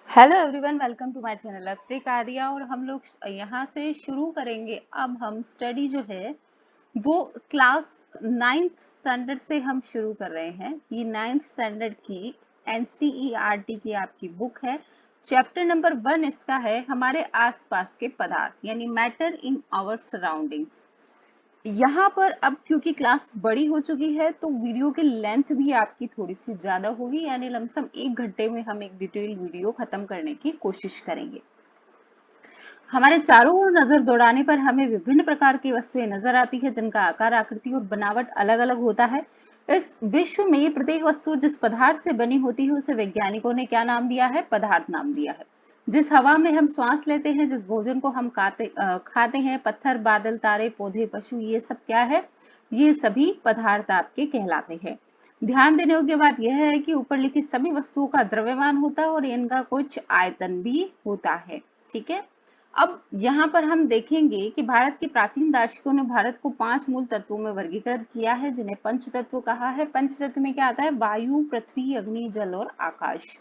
Hello everyone, welcome to my channel Lavshri Kadiya. और हम लोग यहाँ से शुरू करेंगे। अब हम स्टडी जो है वो क्लास 9th स्टैंडर्ड से हम शुरू कर रहे हैं। ये 9th स्टैंडर्ड की एनसीईआरटी की आपकी बुक है। चैप्टर नंबर 1 इसका है हमारे आसपास के पदार्थ, यानी मैटर इन आवर सराउंडिंग्स। यहाँ पर अब क्योंकि क्लास बड़ी हो चुकी है तो वीडियो की लेंथ भी आपकी थोड़ी सी ज्यादा होगी, यानी लमसम 1 घंटे में हम एक डिटेल वीडियो खत्म करने की कोशिश करेंगे। हमारे चारों ओर नजर दौड़ाने पर हमें विभिन्न प्रकार की वस्तुएं नजर आती है जिनका आकार, आकृति और बनावट अलग अलग होता है। इस विश्व में प्रत्येक वस्तु जिस पदार्थ से बनी होती है उसे वैज्ञानिकों ने क्या नाम दिया है? पदार्थ नाम दिया है। जिस हवा में हम सांस लेते हैं, जिस भोजन को हम खाते हैं, पत्थर, बादल, तारे, पौधे, पशु, ये सब क्या है? ये सभी पदार्थ आपके कहलाते हैं। ध्यान देने योग्य बात यह है कि ऊपर लिखित सभी वस्तुओं का द्रव्यमान होता है और इनका कुछ आयतन भी होता है। ठीक है। अब यहाँ पर हम देखेंगे कि भारत के प्राचीन दार्शनिकों ने भारत को 5 मूल तत्वों में वर्गीकृत किया है, जिन्हें पंच तत्व कहा है। पंच तत्व में क्या आता है? वायु, पृथ्वी, अग्नि, जल और आकाश।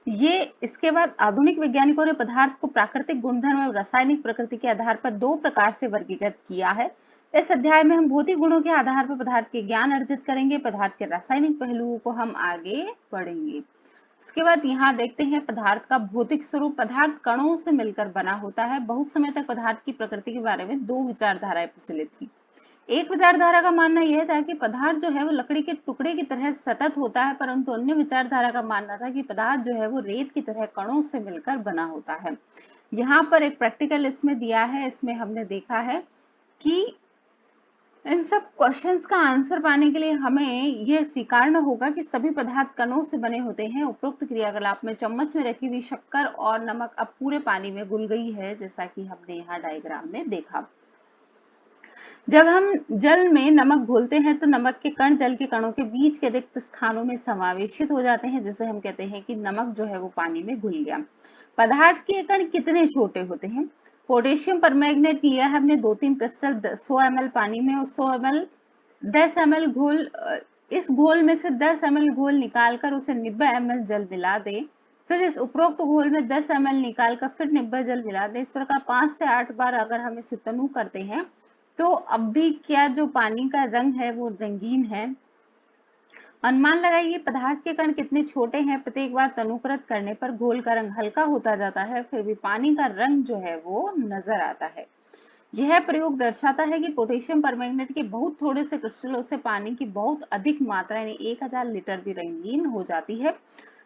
ये इसके बाद आधुनिक वैज्ञानिकों ने पदार्थ को प्राकृतिक गुणधर्म और रासायनिक प्रकृति के आधार पर 2 प्रकार से वर्गीकृत किया है। इस अध्याय में हम भौतिक गुणों के आधार पर पदार्थ के ज्ञान अर्जित करेंगे। पदार्थ के रासायनिक पहलुओं को हम आगे पढ़ेंगे। इसके बाद यहाँ देखते हैं पदार्थ का भौतिक स्वरूप। पदार्थ कणों से मिलकर बना होता है। बहुत समय तक पदार्थ की प्रकृति के बारे में 2 विचारधाराएं प्रचलित थी। एक विचारधारा का मानना यह था कि पदार्थ जो है वो लकड़ी के टुकड़े की तरह सतत होता है, परंतु अन्य विचारधारा का मानना था कि पदार्थ जो है वो रेत की तरह कणों से मिलकर बना होता है। यहाँ पर एक प्रैक्टिकल इसमें दिया है। इसमें हमने देखा है कि इन सब क्वेश्चंस का आंसर पाने के लिए हमें यह स्वीकारना होगा कि सभी पदार्थ कणों से बने होते हैं। उपरोक्त क्रियाकलाप में चम्मच में रखी हुई शक्कर और नमक अब पूरे पानी में घुल गई है, जैसा कि हमने यहाँ डायग्राम में देखा। जब हम जल में नमक घोलते हैं तो नमक के कण जल के कणों के बीच के रिक्त स्थानों में समावेशित हो जाते हैं, जिसे हम कहते हैं कि नमक जो है वो पानी में घुल गया। पदार्थ के कण कितने छोटे होते हैं? पोटेशियम परमैंगनेट लिया है हमने 2-3 क्रिस्टल 100 ml पानी में, और 100 ml 10 ml घोल, इस घोल में से 10 ml घोल निकालकर उसे 90 ml जल मिला दे। फिर इस उपरोक्त घोल में 10 ml निकालकर फिर 90 जल मिला दे। इस प्रकार 5 से 8 बार अगर हम इसे तनु करते हैं तो अब भी क्या जो पानी का रंग है वो रंगीन है। अनुमान लगाइए पदार्थ के कण कितने छोटे हैं। प्रत्येक बार तनुकृत करने पर घोल का रंग हल्का होता जाता है, फिर भी पानी का रंग जो है वो नजर आता है। यह प्रयोग दर्शाता है कि पोटेशियम परमैंगनेट के बहुत थोड़े से क्रिस्टलों से पानी की बहुत अधिक मात्रा यानी 1000 लीटर भी रंगीन हो जाती है।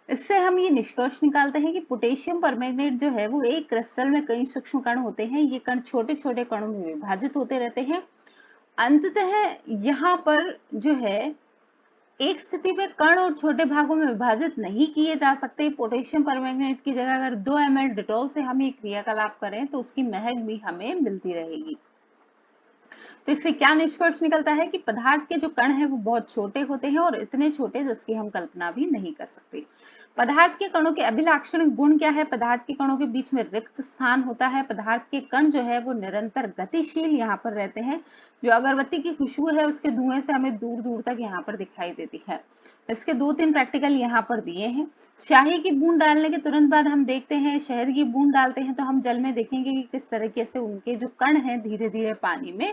इससे हम ये निष्कर्ष निकालते हैं कि पोटेशियम परमैंगनेट जो है वो एक क्रिस्टल में कई सूक्ष्म कण होते हैं। ये कण छोटे छोटे कणों में विभाजित होते रहते हैं। अंततः यहाँ पर जो है एक स्थिति में कण और छोटे भागों में विभाजित नहीं किए जा सकते। पोटेशियम परमैंगनेट की जगह अगर 2 ml डिटॉल से हम ये क्रियाकलाप करें तो उसकी महक भी हमें मिलती रहेगी। तो इससे क्या निष्कर्ष निकलता है कि पदार्थ के जो कण हैं वो बहुत छोटे होते हैं, और इतने छोटे जिसकी हम कल्पना भी नहीं कर सकते। पदार्थ के कणों के अभिलाक्षणिक गुण क्या है? पदार्थ के कणों के बीच में रिक्त स्थान होता है। पदार्थ के कण जो है वो निरंतर गतिशील यहाँ पर रहते हैं। जो अगरबत्ती की खुशबू है उसके धुएं से हमें दूर दूर तक यहाँ पर दिखाई देती है। इसके 2-3 प्रैक्टिकल यहाँ पर दिए हैं। शाही की बूंद डालने के तुरंत बाद हम देखते हैं शहद की बूंद डालते हैं तो हम जल में देखेंगे कि किस तरीके से उनके जो कण हैं धीरे धीरे पानी में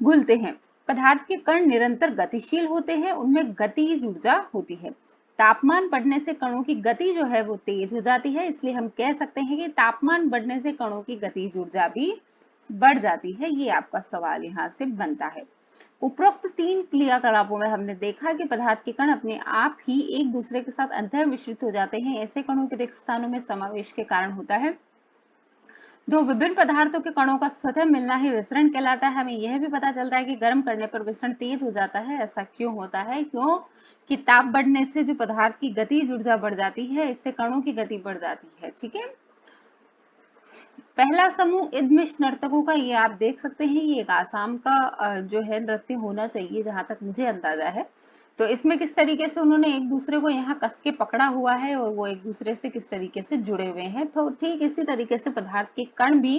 घुलते हैं। पदार्थ के कण निरंतर गतिशील होते हैं, उनमें गतिज ऊर्जा होती है। तापमान बढ़ने से कणों की गति जो है वो तेज हो जाती है, इसलिए हम कह सकते हैं कि तापमान बढ़ने से कणों की गतिज ऊर्जा भी बढ़ जाती है। ये आपका सवाल यहाँ से बनता है। उपरोक्त 3 क्रियाकलापों में हमने देखा कि पदार्थ के कण अपने आप ही एक दूसरे के साथ अंतः मिश्रित हो जाते हैं। ऐसे कणों के रिक्त स्थानों में समावेश के कारण होता है। दो विभिन्न पदार्थों के कणों का स्वतः मिलना ही विसरण कहलाता है। हमें यह भी पता चलता है कि गर्म करने पर विसरण तेज हो जाता है। ऐसा क्यों होता है? क्यों कि ताप बढ़ने से जो पदार्थ की गतिज ऊर्जा बढ़ जाती है, इससे कणों की गति बढ़ जाती है। ठीक है। पहला समूह इदमिश नर्तकों का, ये आप देख सकते हैं, ये एक आसाम का जो है नृत्य होना चाहिए जहां तक मुझे अंदाजा है। तो इसमें किस तरीके से उन्होंने एक दूसरे को यहाँ कस के पकड़ा हुआ है और वो एक दूसरे से किस तरीके से जुड़े हुए हैं। तो ठीक इसी तरीके से पदार्थ के कण भी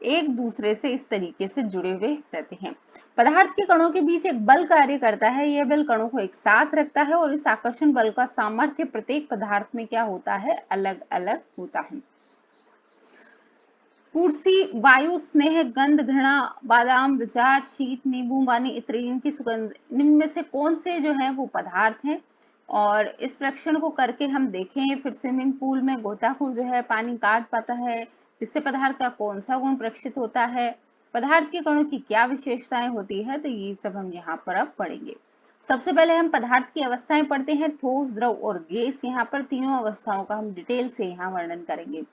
एक दूसरे से इस तरीके से जुड़े हुए रहते हैं। पदार्थ के कणों के बीच एक बल कार्य करता है, यह बल कणों को एक साथ रखता है और इस आकर्षण बल का सामर्थ्य प्रत्येक पदार्थ में क्या होता है, अलग अलग होता है। कुर्सी, वायु, स्नेह, गंध, घृणा, बादाम, विचार, शीत, नींबू, पानी, इत्र, इनकी सुगंध, इनमें से कौन से जो है वो पदार्थ हैं। और इस परीक्षण को करके हम देखें, फिर स्विमिंग पूल में गोताखोर जो है पानी काट पाता है, इससे पदार्थ का कौन सा गुण प्रक्षित होता है, पदार्थ के कणों की क्या विशेषताएं होती है, तो ये सब हम यहाँ पर अब पढ़ेंगे। सबसे पहले हम पदार्थ की अवस्थाएं पढ़ते हैं, ठोस, द्रव और गैस। यहाँ पर तीनों अवस्थाओं का हम डिटेल से यहाँ वर्णन करेंगे।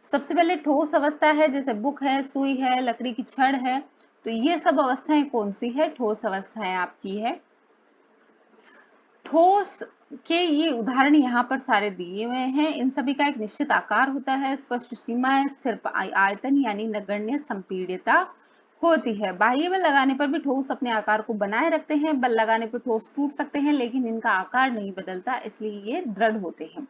सबसे पहले ठोस अवस्था है, जैसे बुक है, सुई है, लकड़ी की छड़ है, तो ये सब अवस्थाएं कौन सी है, ठोस अवस्थाएं आपकी है। ठोस के ये उदाहरण यहाँ पर सारे दिए हुए हैं। इन सभी का एक निश्चित आकार होता है, स्पष्ट सीमाएं, स्थिर आयतन यानी नगण्य संपीड्यता होती है। बाह्य बल लगाने पर भी ठोस अपने आकार को बनाए रखते हैं, बल लगाने पर ठोस टूट सकते हैं लेकिन इनका आकार नहीं बदलता, इसलिए ये दृढ़ होते हैं।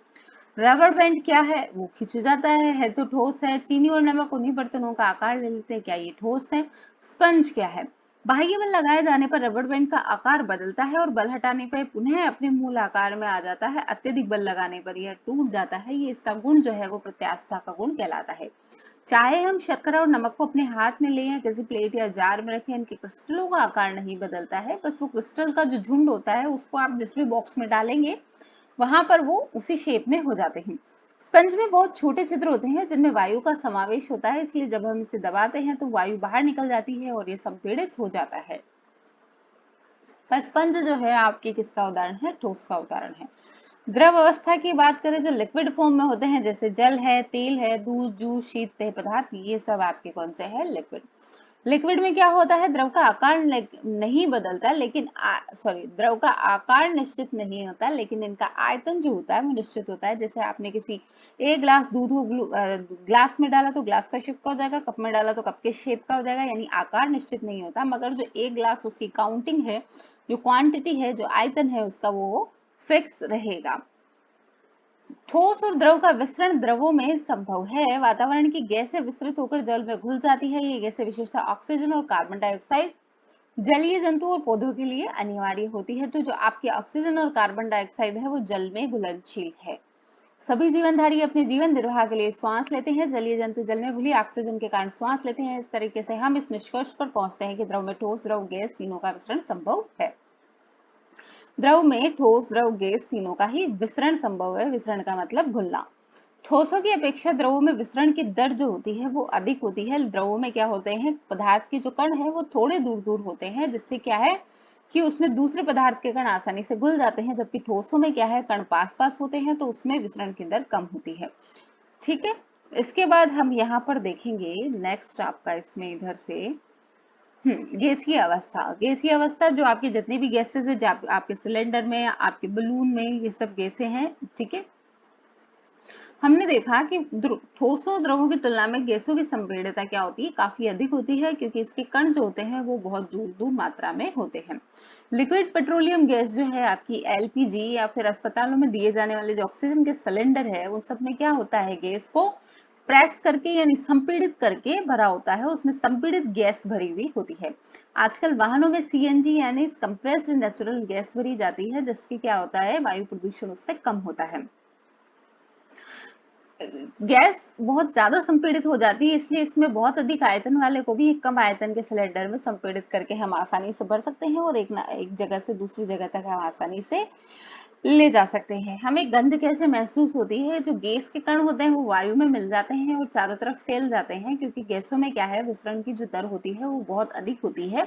रबर बैंड क्या है, वो खिंच जाता है तो ठोस है। चीनी और नमक उन्हीं बर्तनों का आकार ले लेते हैं, क्या ये ठोस है। स्पंज क्या है, बाह्य बल लगाए जाने पर रबर बैंड का आकार बदलता है और बल हटाने पर पुनः अपने मूल आकार में आ जाता है। अत्यधिक बल लगाने पर यह टूट जाता है, ये इसका गुण जो है वो प्रत्यास्थता का गुण कहलाता है। चाहे हम शर्करा और नमक को अपने हाथ में ले या किसी प्लेट या जार में रखें, इनके क्रिस्टलों का आकार नहीं बदलता है, बस वो क्रिस्टल का जो झुंड होता है उसको आप जिस भी बॉक्स में डालेंगे वहां पर वो उसी शेप में हो जाते हैं। स्पंज में बहुत छोटे छिद्र होते हैं जिनमें वायु का समावेश होता है, इसलिए जब हम इसे दबाते हैं तो वायु बाहर निकल जाती है और ये संपीड़ित हो जाता है। पर स्पंज जो है आपके किसका उदाहरण है, ठोस का उदाहरण है। द्रव अवस्था की बात करें जो लिक्विड फॉर्म में होते हैं, जैसे जल है, तेल है, दूध, जूस, शीत पेय पदार्थ, ये सब आपके कौन से है, लिक्विड। लिक्विड में क्या होता है, द्रव का आकार नहीं बदलता, लेकिन द्रव का आकार निश्चित नहीं होता, लेकिन इनका आयतन जो होता है वो निश्चित होता है। जैसे आपने किसी एक ग्लास दूध को ग्लास में डाला तो ग्लास का शेप का हो जाएगा, कप में डाला तो कप के शेप का हो जाएगा, यानी आकार निश्चित नहीं होता, मगर जो एक ग्लास उसकी काउंटिंग है, जो क्वांटिटी है, जो आयतन है उसका वो फिक्स रहेगा। ठोस और द्रव का विसरण द्रवों में संभव है। वातावरण की गैसें विस्तृत होकर जल में घुल जाती है, ये गैसें विशेषतः ऑक्सीजन और कार्बन डाइऑक्साइड जलीय जंतु और पौधों के लिए अनिवार्य होती है। तो जो आपके ऑक्सीजन और कार्बन डाइऑक्साइड है वो जल में घुलनशील है। सभी जीवनधारी अपने जीवन निर्वाह के लिए श्वास लेते हैं, जलीय जंतु जल में घुली ऑक्सीजन के कारण श्वास लेते हैं। इस तरीके से हम इस निष्कर्ष पर पहुंचते हैं कि द्रव में ठोस, द्रव, गैस तीनों का विसरण संभव है। द्रव में ठोस, द्रव, गैस तीनों का ही विसरण संभव है। विसरण का मतलब घुलना। ठोसों की अपेक्षा द्रवों में विसरण की दर जो होती है वो अधिक होती है। द्रवों में क्या होते हैं, पदार्थ के जो कण है वो थोड़े दूर दूर होते हैं, जिससे क्या है कि उसमें दूसरे पदार्थ के कण आसानी से घुल जाते हैं, जबकि ठोसों में क्या है, कण पास पास होते हैं तो उसमें विसरण की दर कम होती है। ठीक है, इसके बाद हम यहाँ पर देखेंगे नेक्स्ट आपका इसमें इधर से गैसीय अवस्था। गैसीय अवस्था जो आपके जितने भी गैसेस है, आपके सिलेंडर में, आपके बलून में, ये सब गैसें हैं। ठीक है, हमने देखा कि ठोसों द्रवों की तुलना में गैसों की संपीड़ितता क्या होती है, काफी अधिक होती है, क्योंकि इसके कण जो होते हैं वो बहुत दूर दूर मात्रा में होते हैं। लिक्विड पेट्रोलियम गैस जो है आपकी एलपीजी या फिर अस्पतालों में दिए जाने वाले जो ऑक्सीजन के सिलेंडर है, उन सब में क्या होता है, गैस को प्रेस करके यानी संपीड़ित करके भरा होता है, उसमें संपीड़ित गैस भरी हुई होती है। आजकल वाहनों में सीएनजी यानी कंप्रेस्ड नेचुरल गैस भरी जाती है, जिससे क्या होता है, वायु प्रदूषण उससे कम होता है। गैस बहुत ज्यादा संपीड़ित हो जाती है, इसलिए इसमें बहुत अधिक आयतन वाले को भी एक कम आयतन के सिलेंडर में संपीड़ित करके हम आसानी से भर सकते हैं और एक जगह से दूसरी जगह तक हम आसानी से ले जा सकते हैं। हमें गंध कैसे महसूस होती है, जो गैस के कण होते हैं वो वायु में मिल जाते हैं और चारों तरफ फैल जाते हैं, क्योंकि गैसों में क्या है, विसरण की जो दर होती है वो बहुत अधिक होती है।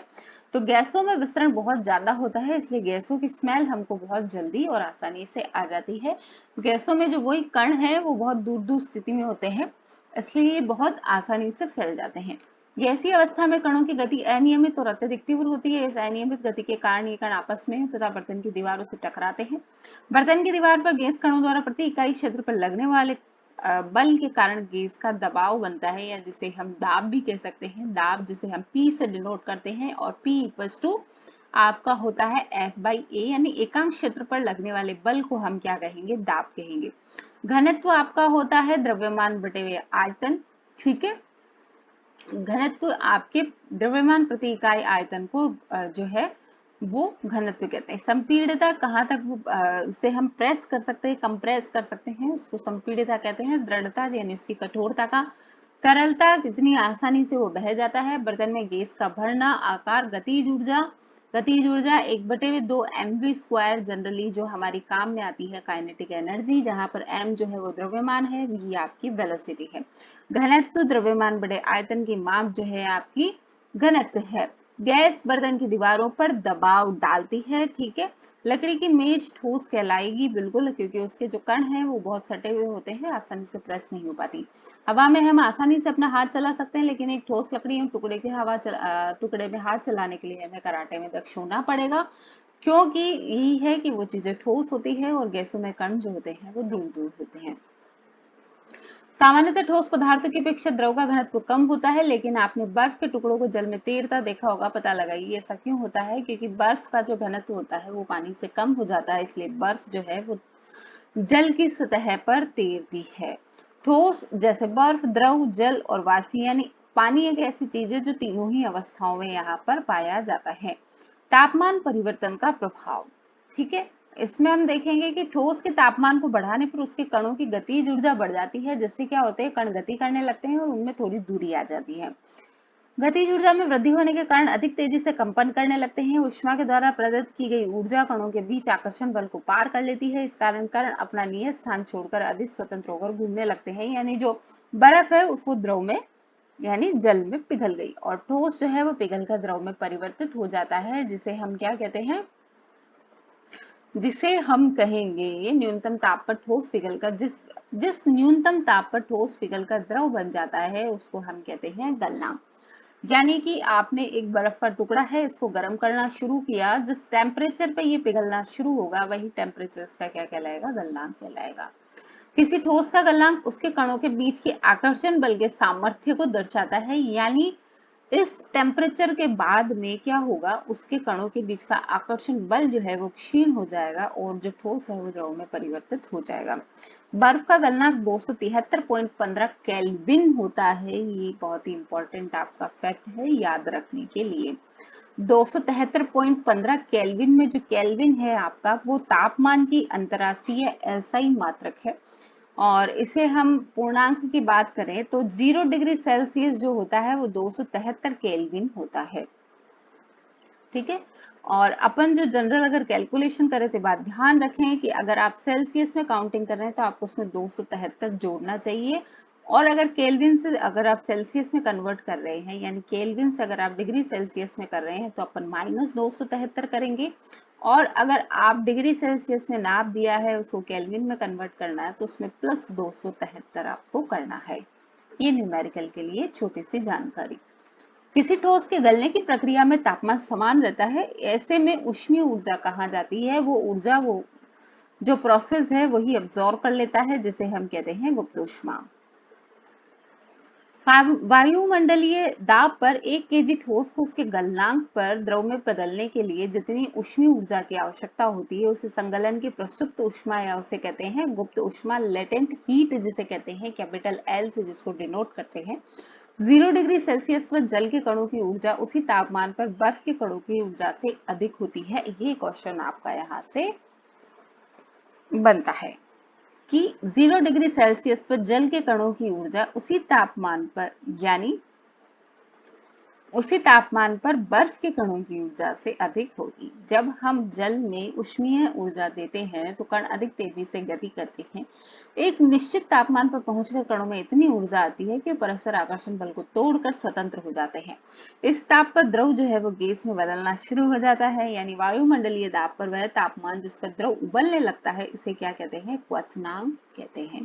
तो गैसों में विसरण बहुत ज्यादा होता है, इसलिए गैसों की स्मेल हमको बहुत जल्दी और आसानी से आ जाती है। गैसों में जो वही कण है वो बहुत दूर दूर स्थिति में होते हैं, इसलिए ये बहुत आसानी से फैल जाते हैं। गैसीय अवस्था में कणों की गति अनियमित और अत्यधिक तीव्र होती है। इस अनियमित गति के कारण ये कण आपस में तथा बर्तन की दीवारों से टकराते हैं। बर्तन की दीवार पर गैस कणों द्वारा प्रति इकाई क्षेत्र पर लगने वाले बल के कारण गैस का दबाव बनता है, या जिसे हम दाब भी कह सकते हैं। दाब जिसे हम P से डिनोट करते हैं, और P इक्वल्स टू आपका होता है F/A, यानी एकांक क्षेत्र पर लगने वाले बल को हम क्या कहेंगे, दाब कहेंगे। घनत्व आपका होता है द्रव्यमान बटे हुए आयतन। ठीक है, घनत्व आपके द्रव्यमान प्रति इकाई आयतन को जो है वो घनत्व कहते हैं। संपीड़ितता कहाँ तक उसे हम प्रेस कर सकते हैं, कंप्रेस कर सकते हैं, उसको संपीड़ितता कहते हैं। दृढ़ता यानी उसकी कठोरता का। तरलता कितनी आसानी से वो बह जाता है। बर्तन में गैस का भरना। आकार। गतिज ऊर्जा। गतिज ऊर्जा 1/2 mv² जनरली जो हमारी काम में आती है काइनेटिक एनर्जी, जहां पर m जो है वो द्रव्यमान है, v आपकी वेलोसिटी है। घनत्व द्रव्यमान बड़े आयतन की माप जो है आपकी घनत्व है। गैस बर्तन की दीवारों पर दबाव डालती है, ठीक है। लकड़ी की मेज ठोस कहलाएगी, बिल्कुल, क्योंकि उसके जो कण हैं वो बहुत सटे हुए होते हैं, आसानी से प्रेस नहीं हो पाती। हवा में हम आसानी से अपना हाथ चला सकते हैं, लेकिन एक ठोस लकड़ी और टुकड़े में हाथ चलाने के लिए हमें कराटे में दक्ष होना पड़ेगा, क्योंकि यही है कि वो चीजें ठोस होती है और गैसों में कण जो होते हैं वो दूर दूर होते हैं। सामान्यतः ठोस पदार्थों की अपेक्षा द्रव का घनत्व कम होता है, लेकिन आपने बर्फ के टुकड़ों को जल में तैरता देखा होगा, पता लगाइए ऐसा क्यों होता है। क्योंकि बर्फ का जो घनत्व होता है वो पानी से कम हो जाता है, इसलिए बर्फ जो है वो जल की सतह पर तैरती है। ठोस जैसे बर्फ, द्रव, जल और वाष्प, यानी पानी एक ऐसी चीज है जो तीनों ही अवस्थाओं में यहाँ पर पाया जाता है। तापमान परिवर्तन का प्रभाव, ठीक है। इसमें हम देखेंगे कि ठोस के तापमान को बढ़ाने पर उसके कणों की गतिज ऊर्जा बढ़ जाती है, जिससे क्या होते हैं, कण गति करने लगते हैं और उनमें थोड़ी दूरी आ जाती है। गतिज ऊर्जा में वृद्धि होने के कारण अधिक तेजी से कंपन करने लगते हैं। ऊष्मा के द्वारा प्रदत्त की गई ऊर्जा कणों के बीच आकर्षण बल को पार कर लेती है। इस कारण कण अपना नियत स्थान छोड़कर अधिक स्वतंत्र होकर घूमने लगते हैं, यानी जो बर्फ है उसको द्रव में यानी जल में पिघल गई, और ठोस जो है वो पिघलकर द्रव में परिवर्तित हो जाता है, जिसे हम क्या कहते हैं, जिसे हम कहेंगे न्यूनतम ताप पर ठोस पिघलकर जिस न्यूनतम ताप पर ठोस पिघलकर द्रव बन जाता है उसको हम कहते हैं गलनांक। यानी कि आपने एक बर्फ का टुकड़ा है, इसको गर्म करना शुरू किया, जिस टेम्परेचर पे ये पिघलना शुरू होगा वही टेम्परेचर इसका क्या कहलाएगा, गलनांक कहलाएगा। किसी ठोस का गलनांक उसके कणों के बीच के आकर्षण बल के सामर्थ्य को दर्शाता है, यानी इस टेम्परेचर के बाद में क्या होगा, उसके कणों के बीच का आकर्षण बल जो है वो क्षीण हो जाएगा और जो ठोस है वो द्रव में परिवर्तित हो जाएगा। बर्फ का गलनांक 273.15 केल्विन होता है। ये बहुत ही इंपॉर्टेंट आपका फैक्ट है याद रखने के लिए। 273.15 केल्विन में जो केल्विन है आपका वो तापमान की अंतरराष्ट्रीय एसआई मात्रक है, और इसे हम पूर्णांक की बात करें तो 0 डिग्री सेल्सियस जो होता है वो 273 केल्विन होता है, ठीक है। और अपन जो जनरल अगर कैलकुलेशन करें तो बात ध्यान रखें कि अगर आप सेल्सियस में काउंटिंग कर रहे हैं तो आपको उसमें 273 जोड़ना चाहिए, और अगर केल्विन से अगर आप सेल्सियस में कन्वर्ट कर रहे हैं, यानी केल्विन से अगर आप डिग्री सेल्सियस में कर रहे हैं तो अपन -273 करेंगे, और अगर आप डिग्री सेल्सियस में नाप दिया है उसको केल्विन में कन्वर्ट करना है तो उसमें +273 आपको करना है। ये न्यूमेरिकल के लिए छोटी सी जानकारी। किसी ठोस के गलने की प्रक्रिया में तापमान समान रहता है, ऐसे में ऊष्मीय ऊर्जा कहा जाती है। वो ऊर्जा वो जो प्रोसेस है वही अब्सॉर्ब कर लेता है, जिसे हम कहते हैं गुप्त ऊष्मा। वायुमंडलीय दाब पर 1 केजी ठोस को उसके गलनांक पर द्रव में बदलने के लिए जितनी ऊष्मीय ऊर्जा की आवश्यकता होती है उसे संगलन की प्रसुप्त ऊष्मा या उसे कहते हैं गुप्त ऊष्मा, लेटेंट हीट जिसे कहते हैं, कैपिटल एल से जिसको डिनोट करते हैं। 0 डिग्री सेल्सियस पर जल के कणों की ऊर्जा उसी तापमान पर बर्फ के कणों की ऊर्जा से अधिक होती है। ये क्वेश्चन आपका यहाँ से बनता है कि 0 डिग्री सेल्सियस पर जल के कणों की ऊर्जा उसी तापमान पर यानी उसी तापमान पर बर्फ के कणों की ऊर्जा से अधिक होगी। जब हम जल में ऊष्मीय ऊर्जा देते हैं तो कण अधिक तेजी से गति करते हैं। एक निश्चित तापमान पर पहुंचकर कणों में इतनी ऊर्जा आती है कि परस्पर आकर्षण बल को तोड़कर स्वतंत्र हो जाते हैं। इस ताप पर द्रव जो है वो गैस में बदलना शुरू हो जाता है, यानी वायुमंडलीय दाब पर वह तापमान जिस पर द्रव उबलने लगता है इसे क्या कहते हैं, क्वथनांक कहते हैं।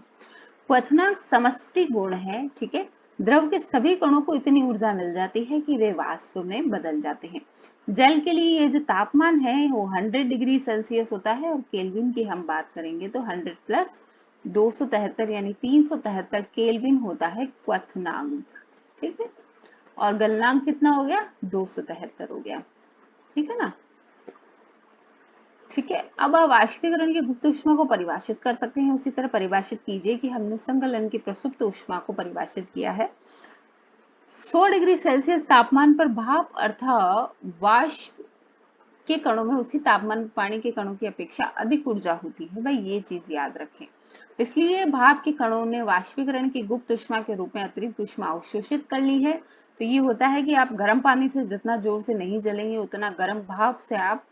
क्वथनांक समष्टि गुण है, ठीक है। द्रव के सभी कणों को इतनी ऊर्जा मिल जाती है कि वे वाष्प में बदल जाते हैं। जल के लिए ये जो तापमान है वो 100 डिग्री सेल्सियस होता है, और केल्विन की हम बात करेंगे तो 100 प्लस 273 यानी 373 केल्विन होता है क्वथनांक, ठीक है। और गलनांक कितना हो गया, 273 हो गया, ठीक है ना। ठीक है, अब आप वाष्पीकरण की गुप्त ऊष्मा को परिभाषित कर सकते हैं। उसी तरह परिभाषित कीजिए कि हमने संगलन की प्रसुप्त ऊष्मा को परिभाषित किया है। 100 डिग्री सेल्सियस तापमान पर भाप अर्थात वाष्प के कणों में उसी तापमान पर पानी के कणों की अपेक्षा अधिक ऊर्जा होती है। भाई ये चीज याद रखें। इसलिए भाप के कणों ने वाष्पीकरण की गुप्त ऊष्मा के रूप में अतिरिक्त ऊष्मा अवशोषित कर ली है। तो ये होता है कि आप गर्म पानी से जितना जोर से नहीं जलेंगे उतना गर्म भाप से आप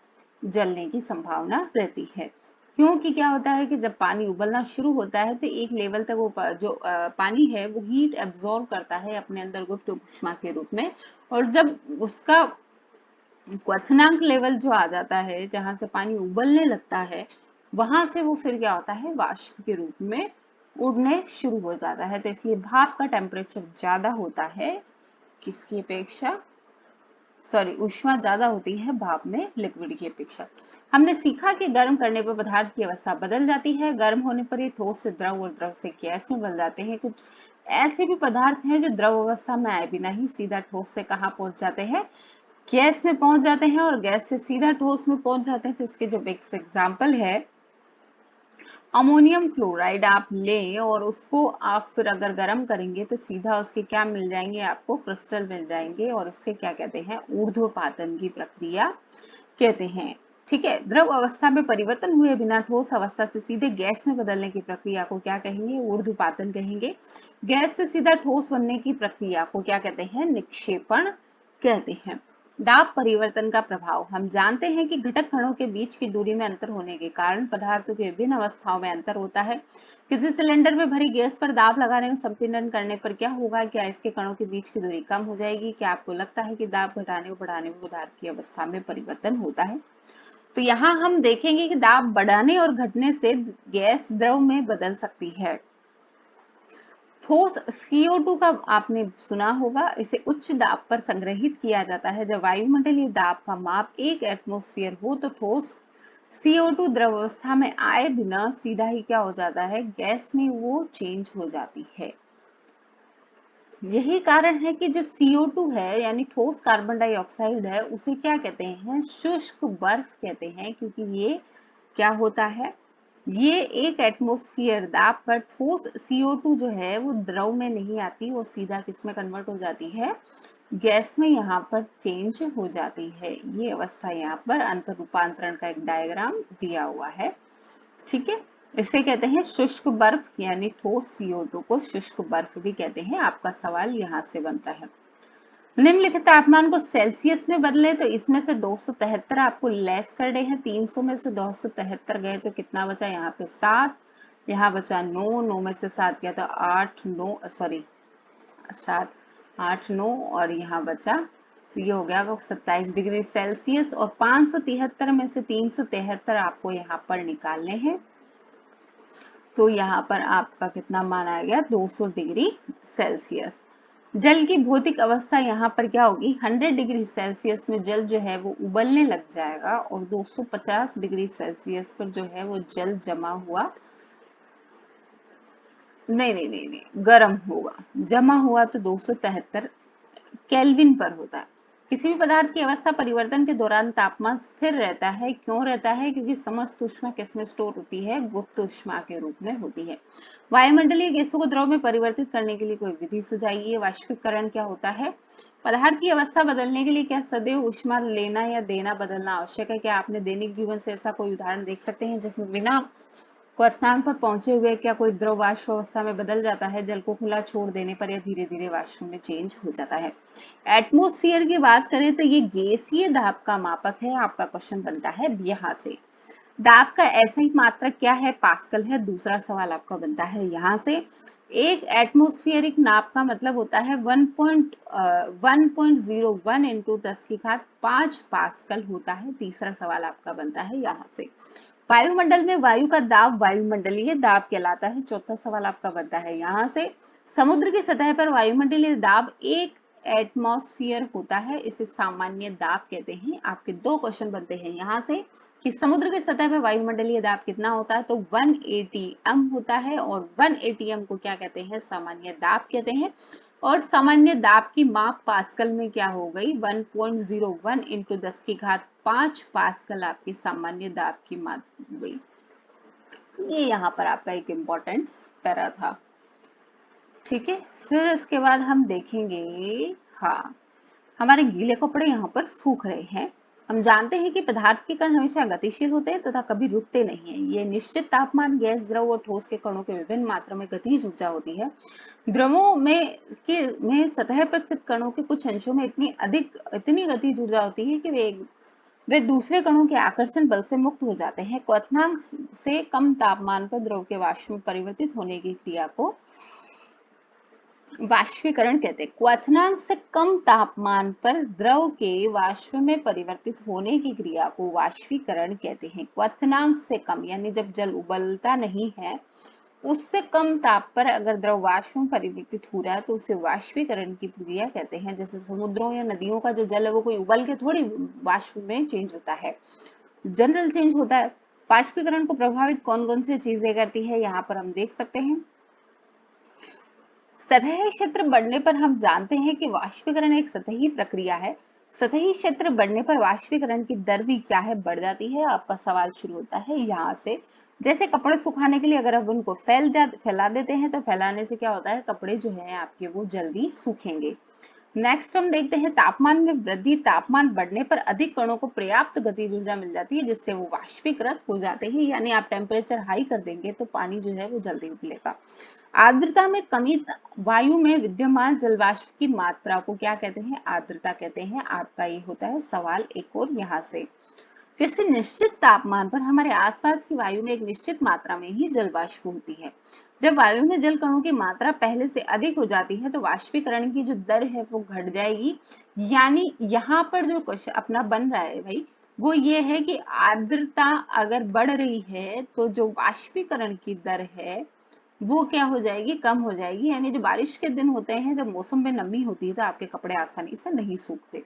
जलने की संभावना रहती है। क्योंकि क्या होता है कि जब पानी उबलना शुरू होता है तो एक लेवल तक वो जो पानी है वो हीट एब्जॉर्ब करता है अपने अंदर गुप्त ऊष्मा के रूप में, और जब उसका क्वथनांक लेवल जो आ जाता है जहां से पानी उबलने लगता है वहां से वो फिर क्या होता है वाष्प के रूप में उड़ने शुरू हो जाता है। तो इसलिए भाप का टेम्परेचर ज्यादा होता है किसकी अपेक्षा, सॉरी ऊष्मा ज्यादा होती है भाप में लिक्विड की अपेक्षा। हमने सीखा कि गर्म करने पर पदार्थ की अवस्था बदल जाती है। गर्म होने पर ये ठोस से द्रव और द्रव से गैस में बदल जाते हैं। कुछ ऐसे भी पदार्थ हैं जो द्रव अवस्था में आए बिना ही सीधा ठोस से कहाँ पहुंच जाते हैं, गैस में पहुंच जाते हैं, और गैस से सीधा ठोस में पहुंच जाते हैं। तो इसके जो बेस्ट एग्जाम्पल है अमोनियम क्लोराइड आप लें और उसको आप फिर अगर गर्म करेंगे तो सीधा उसके क्या मिल जाएंगे, आपको क्रिस्टल मिल जाएंगे, और इससे क्या कहते हैं ऊर्ध्वपातन की प्रक्रिया कहते हैं। ठीक है, द्रव अवस्था में परिवर्तन हुए बिना ठोस अवस्था से सीधे गैस में बदलने की प्रक्रिया को क्या कहेंगे, ऊर्ध्वपातन कहेंगे। गैस से सीधा ठोस बनने की प्रक्रिया को क्या कहते हैं, निक्षेपण कहते हैं। दाब परिवर्तन का प्रभाव, हम जानते हैं कि घटक कणों के बीच की दूरी में अंतर होने के कारण पदार्थों के विभिन्न अवस्थाओं में अंतर होता है। किसी सिलेंडर में भरी गैस पर दाब लगाने और संपीड़न करने पर क्या होगा, क्या इसके कणों के बीच की दूरी कम हो जाएगी? क्या आपको लगता है कि दाब घटाने और बढ़ाने में पदार्थ की अवस्था में परिवर्तन होता है? तो यहाँ हम देखेंगे कि दाब बढ़ाने और घटने से गैस द्रव में बदल सकती है। ठोस CO2 का आपने सुना होगा, इसे उच्च दाब पर संग्रहित किया जाता है। जब वायुमंडलीय दाब का माप 1 एटमॉस्फेयर हो तो ठोस CO2 द्रव अवस्था में आए बिना सीधा ही क्या हो जाता है, गैस में वो चेंज हो जाती है। यही कारण है कि जो CO2 है यानी ठोस कार्बन डाइऑक्साइड है उसे क्या कहते हैं, शुष्क बर्फ कहते हैं, क्योंकि ये क्या होता है, ये 1 एटमॉस्फेयर दाब पर ठोस CO2 जो है वो द्रव में नहीं आती, वो सीधा किस में कन्वर्ट हो जाती है, गैस में यहाँ पर चेंज हो जाती है। ये अवस्था यहाँ पर अंतर रूपांतरण का एक डायग्राम दिया हुआ है। ठीक है, इसे कहते हैं शुष्क बर्फ, यानी ठोस CO2 को शुष्क बर्फ भी कहते हैं। आपका सवाल यहाँ से बनता है, निम्नलिखित तापमान को सेल्सियस में बदले तो इसमें से 273 आपको लेस कर रहे हैं। 300 में से 273 गए तो कितना बचा, यहाँ पे 7, यहाँ बचा 9, 9 में से 7 गया तो 8, 9 सॉरी 7, 8, 9 और यहाँ बचा, तो ये हो गया 27 डिग्री सेल्सियस। और 573 में से 373 आपको यहाँ पर निकालने हैं, तो यहाँ पर आपका कितना मान आ गया, 200 डिग्री सेल्सियस। जल की भौतिक अवस्था यहाँ पर क्या होगी, 100 डिग्री सेल्सियस में जल जो है वो उबलने लग जाएगा, और 250 डिग्री सेल्सियस पर जो है वो जल जमा हुआ नहीं, गर्म होगा। जमा हुआ तो 273 केल्विन पर होता है। किसी भी पदार्थ की अवस्था परिवर्तन के दौरान तापमान स्थिर रहता है। क्यों रहता है, क्योंकि समस्त ऊष्मा किसमें स्टोर होती है, गुप्त ऊष्मा के रूप में होती है। वायुमंडलीय गैसों को द्रव में परिवर्तित करने के लिए कोई विधि सुझाइए। वाष्पीकरण क्या होता है, पदार्थ की अवस्था बदलने के लिए क्या सदैव ऊष्मा लेना या देना बदलना आवश्यक है? क्या आपने दैनिक जीवन से ऐसा कोई उदाहरण देख सकते हैं जिसमें बिना क्वथनांक पर पहुंचे हुए क्या कोई द्रव वाष्प अवस्था में बदल जाता है, जल को खुला छोड़ देने पर या धीरे धीरे वाष्प में चेंज हो जाता है? एटमॉस्फेयर की बात करें तो ये गैसीय दाब का मापक है। आपका क्वेश्चन बनता है यहाँ से, दाब का ऐसा मात्रक क्या है, पास्कल है। दूसरा सवाल आपका बनता है यहाँ से, एक एटमॉस्फेरिक नाप का मतलब होता है 1.01 इंटू 10⁵ पास्कल होता है। तीसरा सवाल आपका बनता है यहाँ से, वायुमंडल में वायु का दाब वायुमंडलीय दाब कहलाता है। चौथा सवाल आपका बनता है यहाँ से, समुद्र की सतह पर वायुमंडलीय दाब 1 एटमॉस्फेयर होता है, इसे सामान्य दाब कहते हैं। आपके 2 क्वेश्चन बनते हैं यहाँ से कि समुद्र की सतह पर वायुमंडलीय दाब कितना होता है, तो 1 ATM होता है, और 1 ATM को क्या कहते हैं, सामान्य दाब कहते हैं। और सामान्य दाब की माप पास्कल में क्या हो गई, 1.01 इंटू 10⁵ पास्कल आपकी सामान्य दाब की माप हो गई। ये यहाँ पर आपका एक इम्पोर्टेंट पैरा था। ठीक है, फिर इसके बाद हम देखेंगे हाँ, हमारे गीले कपड़े यहाँ पर सूख रहे हैं। हम जानते हैं कि पदार्थ के कण हमेशा गतिशील होते हैं तथा कभी रुकते नहीं हैं। ये निश्चित तापमान, गैस, द्रव और ठोस के कणों के विभिन्न मात्रा में गतिज ऊर्जा होती है। द्रवों में सतह पर स्थित कणों के कुछ अंशों में इतनी गतिज ऊर्जा होती है कि वे दूसरे कणों के आकर्षण बल से मुक्त हो जाते हैं। क्वथनांक से कम तापमान पर द्रव के वाष्प में परिवर्तित होने की क्रिया को वाष्पीकरण कहते हैं। क्वथनांक से कम तापमान पर द्रव के वाष्प में परिवर्तित होने की क्रिया को वाष्पीकरण कहते हैं। क्वथनांक से कम यानी जब जल उबलता नहीं है, उससे कम ताप पर अगर द्रव वाष्प में परिवर्तित हो रहा है तो उसे वाष्पीकरण की प्रक्रिया कहते हैं। जैसे समुद्रों या नदियों का जो जल है वो कोई उबल के थोड़ी वाष्प में चेंज होता है, जनरल चेंज होता है। वाष्पीकरण को प्रभावित कौन कौन सी चीजें करती है, यहाँ पर हम देख सकते हैं। सतही क्षेत्र बढ़ने पर हम जानते हैं कि वाष्पीकरण एक सतही प्रक्रिया है। सतही क्षेत्र बढ़ने पर वाष्पीकरण की दर भी क्या है, बढ़ जाती है। आपका सवाल शुरू होता है यहाँ से। जैसे कपड़े सुखाने के लिए अगर आप उनको फैला देते हैं तो फैलाने से क्या होता है, कपड़े जो है आपके वो जल्दी सूखेंगे। नेक्स्ट हम देखते हैं तापमान में वृद्धि। तापमान बढ़ने पर अधिक कणों को पर्याप्त गतिज ऊर्जा मिल जाती है जिससे वो वाष्पीकृत हो जाते हैं। यानी आप टेम्परेचर हाई कर देंगे तो पानी जो है वो जल्दी उबलेगा। आर्द्रता में कमी। वायु में विद्यमान जलवाष्प की मात्रा को क्या कहते हैं, आर्द्रता कहते हैं। आपका ये होता है सवाल एक और यहाँ से। किसी निश्चित तापमान पर हमारे आसपास की वायु में एक निश्चित मात्रा में ही जलवाष्प होती है। जब वायु में जल कणों की मात्रा पहले से अधिक हो जाती है तो वाष्पीकरण की जो दर है वो घट जाएगी। यानी यहाँ पर जो क्वेश्चन अपना बन रहा है भाई, वो ये है कि आर्द्रता अगर बढ़ रही है तो जो वाष्पीकरण की दर है वो क्या हो जाएगी, कम हो जाएगी। यानी जो बारिश के दिन होते हैं, जब मौसम में नमी होती है तो आपके कपड़े आसानी से नहीं सूखते।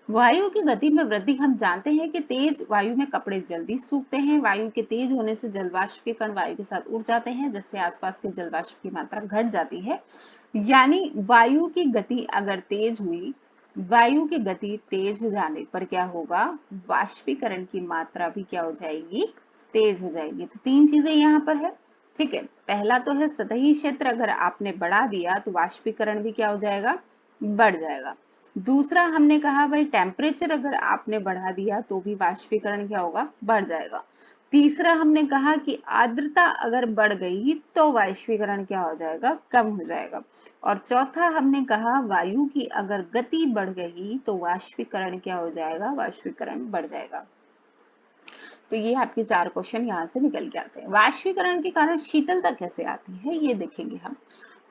वायु की गति में वृद्धि। हम जानते हैं कि तेज वायु में कपड़े जल्दी सूखते हैं। वायु के तेज होने से जलवाष्प के कण वायु के साथ उड़ जाते हैं जिससे आसपास के जलवाष्प की मात्रा घट जाती है। यानी वायु की गति अगर तेज हुई, वायु की गति तेज हो जाने पर क्या होगा, वाष्पीकरण की मात्रा भी क्या हो जाएगी, तेज हो जाएगी। तो तीन चीजें यहाँ पर है, ठीक है। पहला तो है सतही क्षेत्र अगर आपने बढ़ा दिया तो वाष्पीकरण भी क्या हो जाएगा, बढ़ जाएगा। दूसरा हमने कहा भाई टेम्परेचर अगर आपने बढ़ा दिया तो भी वाष्पीकरण क्या होगा, बढ़ जाएगा। तीसरा हमने कहा कि आर्द्रता अगर बढ़ गई तो वाष्पीकरण क्या हो जाएगा, कम हो जाएगा। और चौथा हमने कहा वायु की अगर गति बढ़ गई तो वाष्पीकरण क्या हो जाएगा, वाष्पीकरण बढ़ जाएगा। तो ये आपके 4 क्वेश्चन यहाँ से निकल के आते हैं। वाष्पीकरण के कारण शीतलता कैसे आती है ये देखेंगे हम।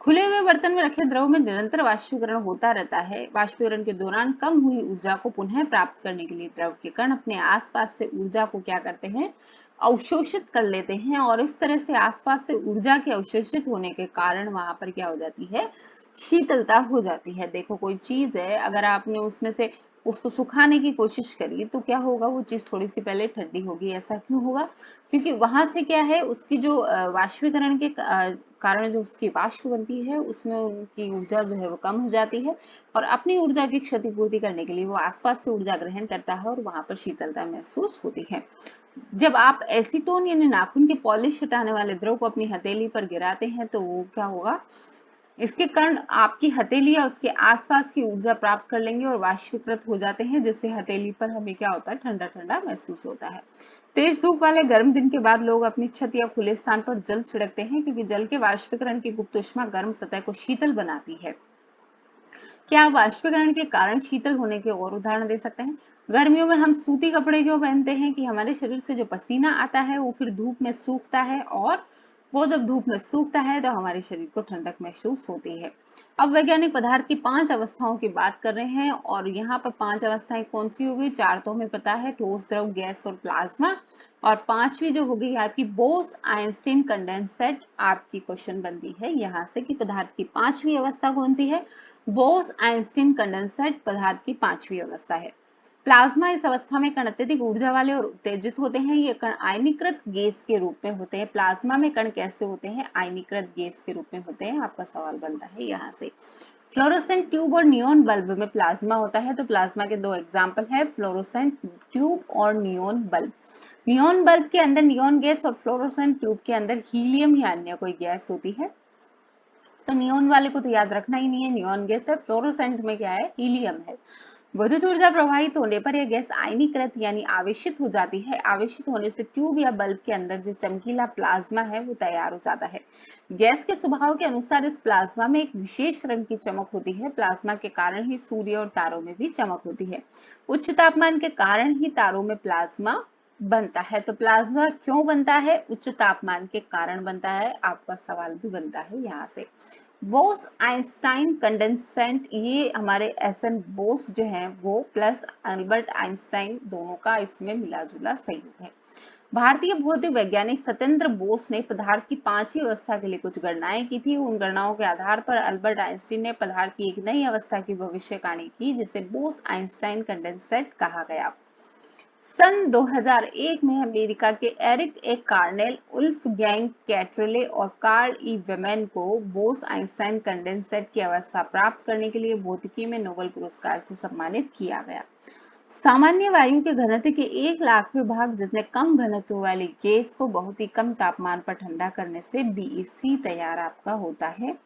खुले हुए बर्तन में रखे द्रव में निरंतर वाष्पीकरण होता रहता है। वाष्पीकरण के दौरान कम हुई ऊर्जा को पुनः प्राप्त करने के लिए द्रव के कण अपने आसपास से ऊर्जा को क्या करते हैं, अवशोषित कर लेते हैं। और इस तरह से आसपास से ऊर्जा के अवशोषित होने के कारण वहां पर क्या हो जाती है, शीतलता हो जाती है। देखो कोई चीज है, अगर आपने उसमें से उसको सुखाने की कोशिश करी तो क्या होगा, वो चीज थोड़ी सी पहले ठंडी होगी। ऐसा क्यों होगा, क्योंकि वहां से क्या है, उसकी जो वाष्पीकरण के कारण जो उसकी वाष्प बनती है उसमें उनकी ऊर्जा जो है वो कम हो जाती है और अपनी ऊर्जा की क्षतिपूर्ति करने के लिए वो आसपास से ऊर्जा ग्रहण करता है और वहां पर शीतलता महसूस होती है। जब आप एसीटोन यानी नाखून के पॉलिश हटाने वाले द्रव को अपनी हथेली पर गिराते हैं तो वो क्या होगा, इसके कारण आपकी हथेली या उसके आसपास की ऊर्जा प्राप्त कर लेंगे और वाष्पीकृत हो जाते हैं जिससे हथेली पर हमें क्या होता है, ठंडा ठंडा महसूस होता है। तेज धूप वाले गर्म दिन के बाद लोग अपनी छत या खुले स्थान पर जल छिड़कते हैं क्योंकि जल के वाष्पीकरण की गुप्त ऊष्मा गर्म सतह को शीतल बनाती है। क्या आप वाष्पीकरण के कारण शीतल होने के और उदाहरण दे सकते हैं? गर्मियों में हम सूती कपड़े क्यों पहनते हैं कि हमारे शरीर से जो पसीना आता है वो फिर धूप में सूखता है और वो जब धूप में सूखता है तो हमारे शरीर को ठंडक महसूस होती है। अब वैज्ञानिक पदार्थ की 5 अवस्थाओं की बात कर रहे हैं और यहाँ पर 5 अवस्थाएं कौन सी होगी, 4 तो हमें पता है, ठोस, द्रव, गैस और प्लाज्मा। और 5वीं जो होगी आपकी बोस आइंस्टीन कंडेंसेट आपकी क्वेश्चन बनती है यहाँ से कि पदार्थ की 5वीं अवस्था कौन सी है, बोस आइंस्टीन कंडेंसेट पदार्थ की 5वीं अवस्था है। प्लाज्मा, इस अवस्था में कण अत्यधिक ऊर्जा वाले और उत्तेजित होते हैं। ये कण आयनीकृत गैस के रूप में होते हैं। प्लाज्मा में कण कैसे होते हैं, आयनीकृत गैस के रूप में होते हैं। आपका सवाल बनता है यहाँ से। फ्लोरोसेंट ट्यूब और नियोन बल्ब में प्लाज्मा होता है। तो प्लाज्मा के 2 एग्जाम्पल है, फ्लोरोसेंट ट्यूब और नियोन बल्ब। नियोन बल्ब के अंदर नियोन गैस और फ्लोरोसेंट ट्यूब के अंदर हीलियम या अन्य कोई गैस होती है। तो नियोन वाले को तो याद रखना ही नहीं है, नियोन गैस है। फ्लोरोसेंट में क्या है, हीलियम है। विद्युत ऊर्जा प्रवाहित होने पर यह गैस आयनीकृत यानी आवेशित हो जाती है। आवेशित होने से ट्यूब या बल्ब के अंदर जो चमकीला प्लाज्मा है वो तैयार हो जाता है। गैस के स्वभाव के अनुसार इस प्लाज्मा में एक विशेष रंग की चमक होती है। प्लाज्मा के कारण ही सूर्य और तारों में भी चमक होती है। उच्च तापमान के कारण ही तारों में प्लाज्मा बनता है। तो प्लाज्मा क्यों बनता है, उच्च तापमान के कारण बनता है। आपका सवाल भी बनता है यहाँ से। बोस आइंस्टाइन कंडेंसेट, ये हमारे एस एन बोस जो है वो प्लस अल्बर्ट आइंस्टाइन दोनों का इसमें मिला जुला सहयोग है। भारतीय भौतिक वैज्ञानिक सत्येंद्र बोस ने पदार्थ की पांचवी अवस्था के लिए कुछ गणनाएं की थी। उन गणनाओं के आधार पर अल्बर्ट आइंस्टीन ने पदार्थ की एक नई अवस्था की भविष्यवाणी की जिसे बोस आइंस्टाइन कंडेंसेट कहा गया। सन 2001 में अमेरिका के एरिक ए कार्नेल, उल्फगैंग कैटरले और कार्ल ई वेमैन को बोस आइंस्टाइन कंडेंसेट की अवस्था प्राप्त करने के लिए भौतिकी में नोबेल पुरस्कार से सम्मानित किया गया। सामान्य वायु के घनत्व के 1,00,000वें भाग जितने कम घनत्व वाली गैस को बहुत ही कम तापमान पर ठंडा करने से बीईसी तैयार आपका होता है।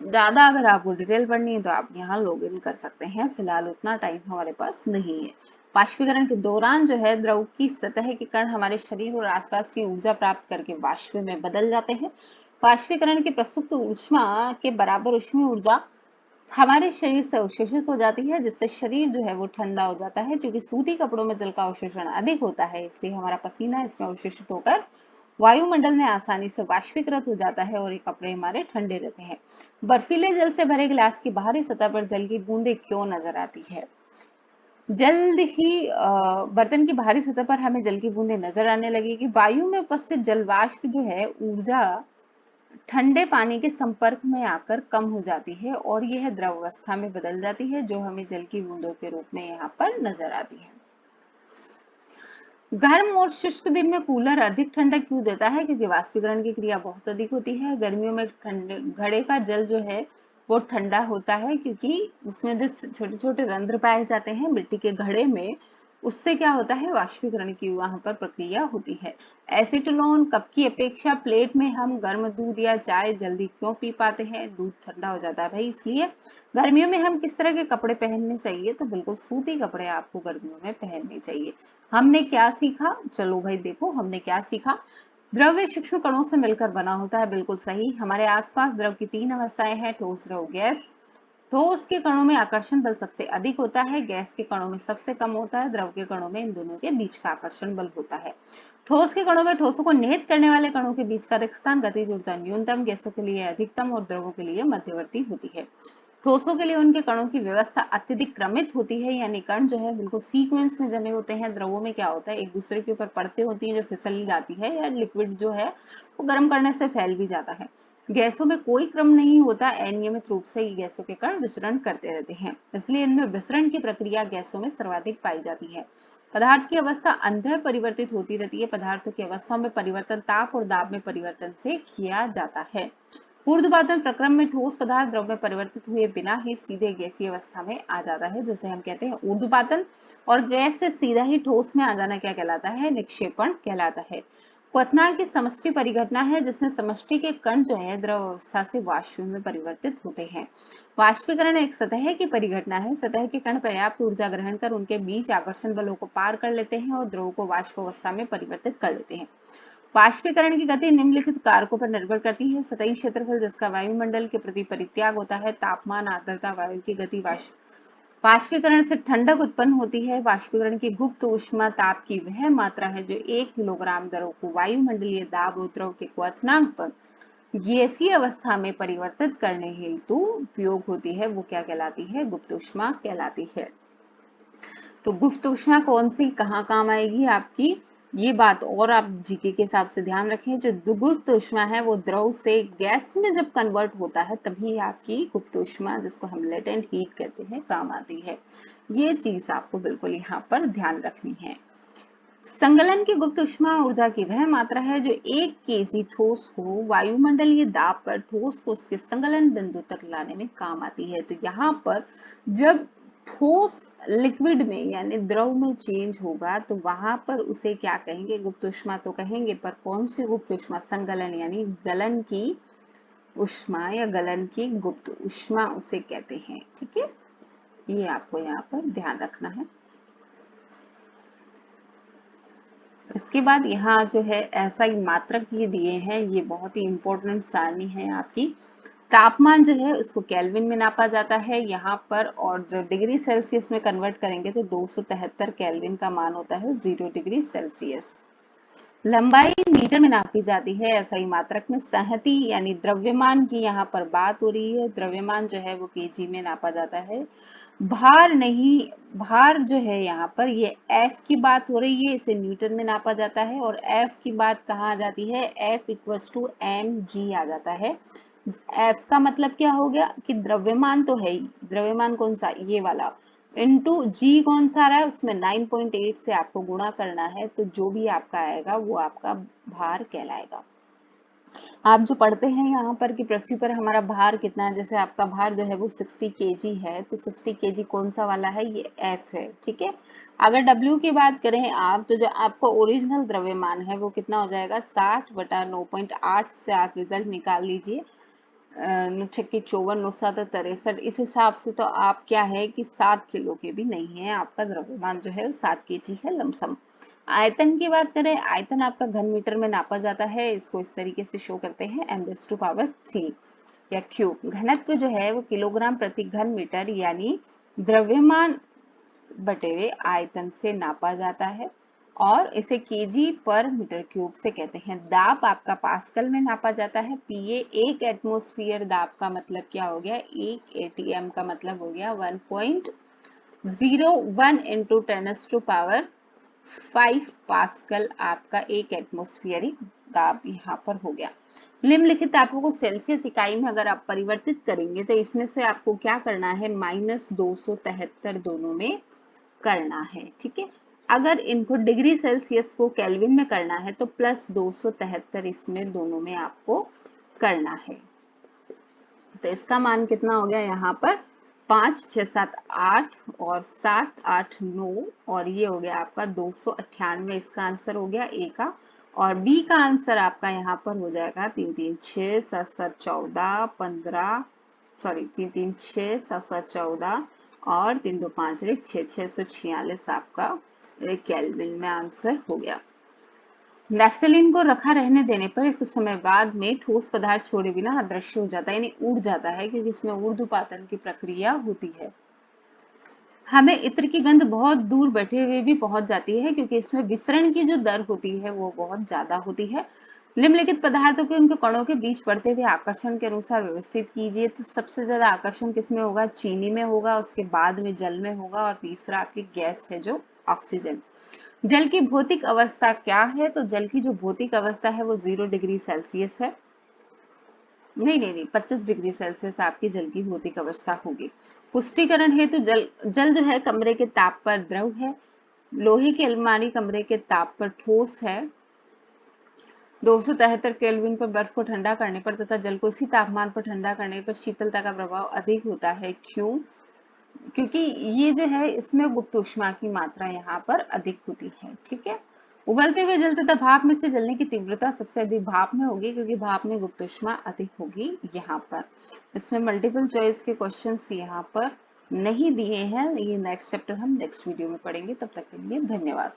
ज्यादा अगर आपको डिटेल पढ़नी है तो आप यहाँ लॉग इन कर सकते हैं, फिलहाल उतना टाइम हमारे पास नहीं है। वाष्पीकरण के दौरान जो है द्रव की सतह के कण हमारे शरीर और आसपास की ऊर्जा प्राप्त करके वाष्प में बदल जाते हैं। वाष्पीकरण की प्रस्तुत ऊष्मा के बराबर ऊष्मीय ऊर्जा हमारे शरीर से अवशोषित हो जाती है जिससे शरीर जो है वो ठंडा हो जाता है। क्योंकि सूती कपड़ों में जल का अवशोषण अधिक होता है इसलिए हमारा पसीना इसमें अवशोषित होकर वायुमंडल में आसानी से वाष्पीकृत हो जाता है और ये कपड़े हमारे ठंडे रहते हैं। बर्फीले जल से भरे गिलास की बाहरी सतह पर जल की बूंदें क्यों नजर आती है? जल्द ही बर्तन की बाहरी सतह पर हमें जल की बूंदें नजर आने लगेगी। वायु में उपस्थित जल वाष्प जो है ऊर्जा ठंडे पानी के संपर्क में आकर कम हो जाती है और यह द्रव अवस्था में बदल जाती है जो हमें जल की बूंदों के रूप में यहाँ पर नजर आती है। गर्म और शुष्क दिन में कूलर अधिक ठंडक क्यों देता है? क्योंकि वाष्पीकरण की क्रिया बहुत अधिक होती है। गर्मियों में ठंडे घड़े का जल जो है वो ठंडा होता है क्योंकि उसमें जो छोटे छोटे रंध्र पाए जाते हैं मिट्टी के घड़े में, उससे क्या होता है, वाष्पीकरण की वहां पर प्रक्रिया होती है। एसीटोन कप की अपेक्षा प्लेट में हम गर्म दूध या चाय जल्दी क्यों पी पाते हैं? दूध ठंडा हो जाता है भाई इसलिए। गर्मियों में हम किस तरह के कपड़े पहनने चाहिए? तो बिल्कुल सूती कपड़े आपको गर्मियों में पहनने चाहिए। हमने क्या सीखा? चलो भाई देखो हमने क्या सीखा। द्रव्य सूक्ष्म कणों से मिलकर बना होता है, बिल्कुल सही। हमारे आसपास द्रव की 3 अवस्थाएं हैं, ठोस, द्रव, गैस। ठोस के कणों में आकर्षण बल सबसे अधिक होता है, गैस के कणों में सबसे कम होता है, द्रव के कणों में इन दोनों के बीच का आकर्षण बल होता है। ठोस के कणों में ठोसों को निहित करने वाले कणों के बीच का रिक्त स्थान गतिज ऊर्जा न्यूनतम, गैसों के लिए अधिकतम और द्रवों के लिए मध्यवर्ती होती है। ठोसों के लिए उनके कणों की व्यवस्था अत्यधिक क्रमित होती है, यानी कण जो है बिल्कुल सीक्वेंस में जमे होते हैं। द्रवों में क्या होता है, एक दूसरे के ऊपर पड़ते होती है जो फिसल जाती है, या लिक्विड जो है वो गर्म करने से फैल भी जाता है। गैसों में कोई क्रम नहीं होता, अनियमित रूप से गैसों के कण विचरण करते रहते हैं, इसलिए इनमें विसरण की प्रक्रिया गैसों में सर्वाधिक पाई जाती है। पदार्थ की अवस्था अंतः परिवर्तित होती रहती है। पदार्थों की अवस्थाओं में परिवर्तन ताप और दाब में परिवर्तन से किया जाता है। ऊर्ध्वपातन प्रक्रम में ठोस पदार्थ द्रव में परिवर्तित हुए बिना ही सीधे गैसीय अवस्था में आ जाता है, जैसे हम कहते हैं ऊर्ध्वपातन। और गैस से सीधा ही ठोस में आ जाना क्या कहलाता है? निक्षेपण कहलाता है। क्वथनांक की समष्टि परिघटना है जिसमें समष्टि के कण जो है द्रव अवस्था से वाष्प में परिवर्तित होते हैं। वाष्पीकरण एक सतह की परिघटना है। सतह के कण पर्याप्त ऊर्जा ग्रहण कर उनके बीच आकर्षण बलों को पार कर लेते हैं और द्रव को वाष्प अवस्था में परिवर्तित कर लेते हैं। वाष्पीकरण की गति निम्नलिखित कारकों पर निर्भर करती है। सतही क्षेत्रफल जिसका वायुमंडल के प्रति परित्याग होता है, तापमान, आर्द्रता, वायु की गति, वाष्पीकरण से ठंडक उत्पन्न होती है। वाष्पीकरण की गुप्त ऊष्मा ताप की वह मात्रा है जो 1 किलोग्राम द्रव को वायुमंडलीय दाब और द्रव के क्वथनांक पर गैसीय अवस्था में परिवर्तित करने हेतु उपयोग होती है, वो क्या कहलाती है? गुप्त ऊष्मा कहलाती है। तो गुप्त ऊष्मा कौन सी कहाँ काम आएगी आपकी, ये बात और आप जीके के हिसाब से ध्यान रखें। जो गुप्त ऊष्मा है वो द्रव से गैस में जब कन्वर्ट होता है तभी आपकी गुप्त ऊष्मा, जिसको हम लेटेंट हीट कहते हैं, काम आती है। ये चीज आपको बिल्कुल यहाँ पर ध्यान रखनी है। संगलन की गुप्त ऊष्मा ऊर्जा की वह मात्रा है जो 1 केजी ठोस को वायुमंडलीय दाब पर ठोस को उसके संगलन बिंदु तक लाने में काम आती है। तो यहाँ पर जब ठोस लिक्विड में यानी द्रव में चेंज होगा तो वहां पर उसे क्या कहेंगे? गुप्त ऊष्मा तो कहेंगे, पर कौन सी गुप्त ऊष्मा? संगलन यानी गलन की ऊष्मा या गलन की गुप्त ऊष्मा उसे कहते हैं। ठीक है, ये आपको यहाँ पर ध्यान रखना है। इसके बाद यहाँ जो है ऐसा ही मात्रक ये दिए हैं, ये बहुत ही इंपॉर्टेंट सारणी है आपकी। तापमान जो है उसको केल्विन में नापा जाता है यहाँ पर, और जो डिग्री सेल्सियस में कन्वर्ट करेंगे तो 273 केल्विन का मान होता है 0 डिग्री सेल्सियस। लंबाई मीटर में नापी जाती है एसआई मात्रक में। संहति यानी द्रव्यमान की यहाँ पर बात हो रही है, द्रव्यमान जो है वो केजी में नापा जाता है। भार नहीं, भार जो है यहाँ पर ये एफ की बात हो रही है, इसे न्यूटन में नापा जाता है। और एफ की बात कहाँ आ जाती है, F equals to M G आ जाता है। एफ का मतलब क्या हो गया कि द्रव्यमान तो है ही, द्रव्यमान कौन सा, ये वाला, इनटू जी कौन सा आ रहा है, उसमें 9.8 से आपको गुणा करना है, तो जो भी आपका आएगा वो आपका भार कहलाएगा। आप जो पढ़ते हैं यहाँ पर कि पृथ्वी पर हमारा भार कितना है, जैसे आपका भार जो है वो 60 kg है, तो 60 kg कौन सा वाला है, ये F है। ठीक है, अगर W की बात करें आप, तो जो आपका ओरिजिनल द्रव्यमान है वो कितना हो जाएगा, 60/9.8 से आप रिजल्ट निकाल लीजिए। 54 9 63, इस हिसाब से तो आप क्या है कि 7 किलो के भी नहीं है, आपका द्रव्यमान जो है वो 7 kg है लमसम। आयतन की बात करें, आयतन आपका घन मीटर में नापा जाता है, इसको इस तरीके से शो करते हैं m⁻³ या क्यूब। घनत्व जो है वो किलोग्राम प्रति घन मीटर यानी द्रव्यमान बटे हुए आयतन से नापा जाता है, और इसे केजी पर मीटर क्यूब से कहते हैं। दाब आपका पास्कल में नापा जाता है। पीए एक एटमॉस्फेयर दाब का मतलब क्या हो गया, एक एटीएम का मतलब हो गया 1.01 इंटू 10⁵ पास्कल आपका एक एटमॉस्फेरिक दाब यहाँ पर हो गया। निम्नलिखित तापों को सेल्सियस इकाई में अगर आप परिवर्तित करेंगे तो इसमें से आपको क्या करना है, -273 दोनों में करना है। ठीक है, अगर इनको डिग्री सेल्सियस को केल्विन में करना है तो +273 इसमें दोनों में आपको करना है। तो इसका मान कितना हो गया यहाँ पर, 5 6 7 8 और 7 8 9, और ये हो गया आपका 298, इसका आंसर हो गया ए का। और बी का आंसर आपका यहाँ पर हो जाएगा 3 3 6 7 7 14 15, सॉरी 3 3 6 7 7 14 और 3 2 5 6 646 आपका केल्विन में आंसर हो गया। नैफ्थलीन को रखा रहने देने पर इस समय बाद में ठोस पदार्थ छोड़े बिना अदृश्य हो जाता है, यानी उड़ जाता है, क्योंकि इसमें ऊर्ध्वपातन की प्रक्रिया होती है। हमें इत्र की गंध बहुत दूर बैठे हुए भी पहुंच जाती है, क्योंकि इसमें विसरण की जो दर होती है वो बहुत ज्यादा होती है। निम्नलिखित पदार्थों के उनके कणों के बीच पड़ते हुए आकर्षण के अनुसार व्यवस्थित कीजिए। तो सबसे ज्यादा आकर्षण किसमें होगा, चीनी में होगा, उसके बाद में जल में होगा, और तीसरा आपकी गैस है जो ऑक्सीजन। जल की भौतिक अवस्था क्या है, तो जल की जो भौतिक अवस्था है वो 0 डिग्री सेल्सियस है। नहीं 25 डिग्री सेल्सियस आपकी जल की भौतिक अवस्था होगी। पुष्टिकरण हेतु जल जो है कमरे के ताप पर द्रव है, लोहे की अलमारी कमरे के ताप पर ठोस है, 273 केल्विन पर बर्फ को ठंडा करने पर तथा जल को इसी तापमान पर ठंडा करने पर शीतलता का प्रभाव अधिक होता है। क्यों, क्योंकि ये जो है इसमें गुप्त ऊष्मा की मात्रा यहाँ पर अधिक होती है। ठीक है, उबलते हुए जल तथा भाप में से जलने की तीव्रता सबसे अधिक भाप में होगी, क्योंकि भाप में गुप्त ऊष्मा अधिक होगी यहाँ पर। इसमें मल्टीपल चॉइस के क्वेश्चंस यहाँ पर नहीं दिए हैं, ये नेक्स्ट चैप्टर हम नेक्स्ट वीडियो में पढ़ेंगे। तब तक के लिए धन्यवाद।